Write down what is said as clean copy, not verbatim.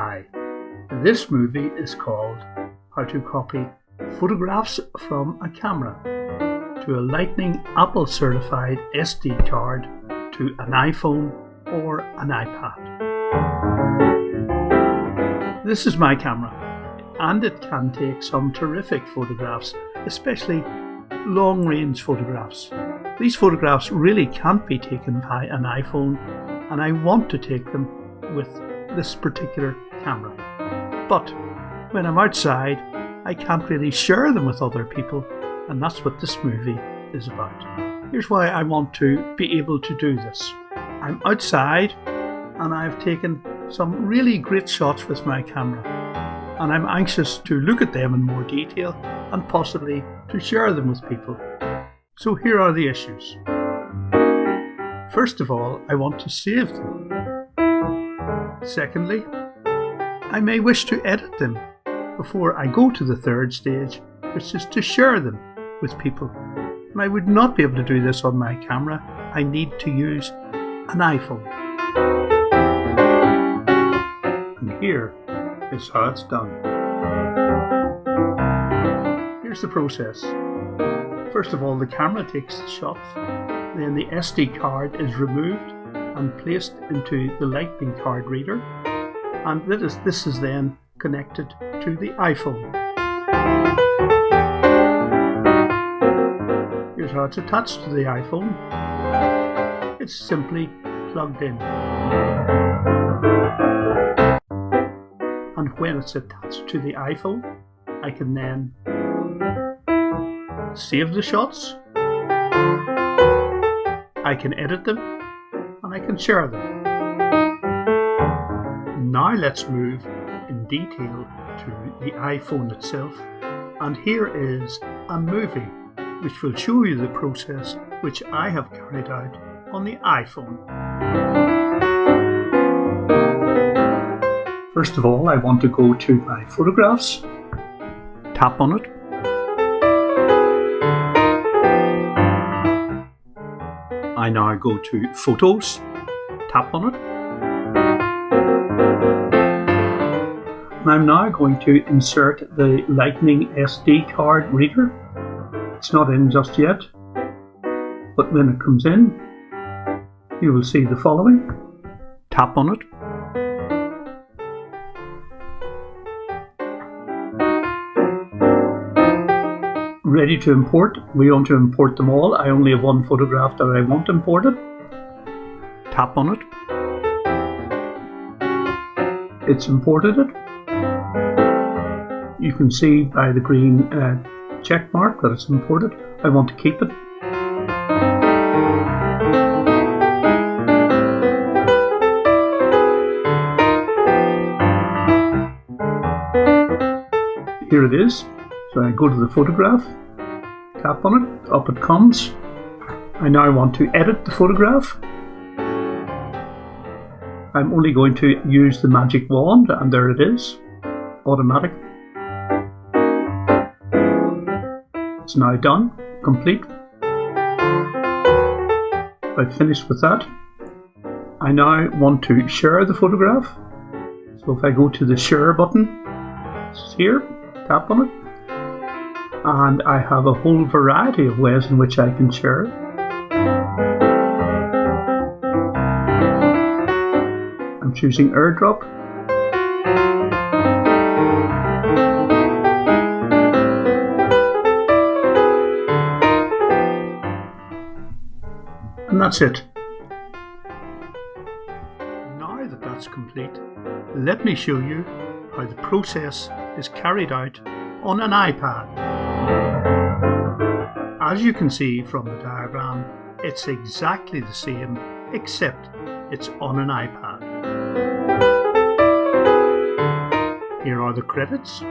Hi, this movie is called How to Copy Photographs from a Camera to a Lightning Apple Certified SD card to an iPhone or an iPad. This is my camera, and it can take some terrific photographs, especially long-range photographs. These photographs really can't be taken by an iPhone, and I want to take them with this particular camera. But when I'm outside, I can't really share them with other people, and that's what this movie is about. Here's why I want to be able to do this. I'm outside and I've taken some really great shots with my camera, and I'm anxious to look at them in more detail and possibly to share them with people. So here are the issues. First of all, I want to save them. Secondly, I may wish to edit them before I go to the third stage, which is to share them with people. And I would not be able to do this on my camera. I need to use an iPhone. And here is how it's done. Here's the process. First of all, the camera takes the shots, then the SD card is removed and placed into the Lightning card reader, and this is then connected to the iPhone. Here's how it's attached to the iPhone. It's simply plugged in. And when it's attached to the iPhone, I can then save the shots, I can edit them, and I can share them. Now let's move in detail to the iPhone itself, and here is a movie which will show you the process which I have carried out on the iPhone. First of all, I want to go to my photographs, tap on it, I now go to Photos, tap on it, and I'm now going to insert the Lightning SD card reader. It's not in just yet, but when it comes in, you will see the following. Tap on it. Ready to import. We want to import them all. I only have one photograph that I want imported. Tap on it. It's imported it. You can see by the green check mark that it's imported. I want to keep it. Here it is. So I go to the photograph, tap on it, up it comes. I now want to edit the photograph. I'm only going to use the magic wand, and there it is, automatic. It's now done, complete. I've finished with that. I now want to share the photograph. So if I go to the share button, it's here, tap on it. And I have a whole variety of ways in which I can share it. I'm choosing AirDrop. And that's it. Now that that's complete, let me show you how the process is carried out on an iPad. As you can see from the diagram, it's exactly the same, except it's on an iPad. Here are the credits.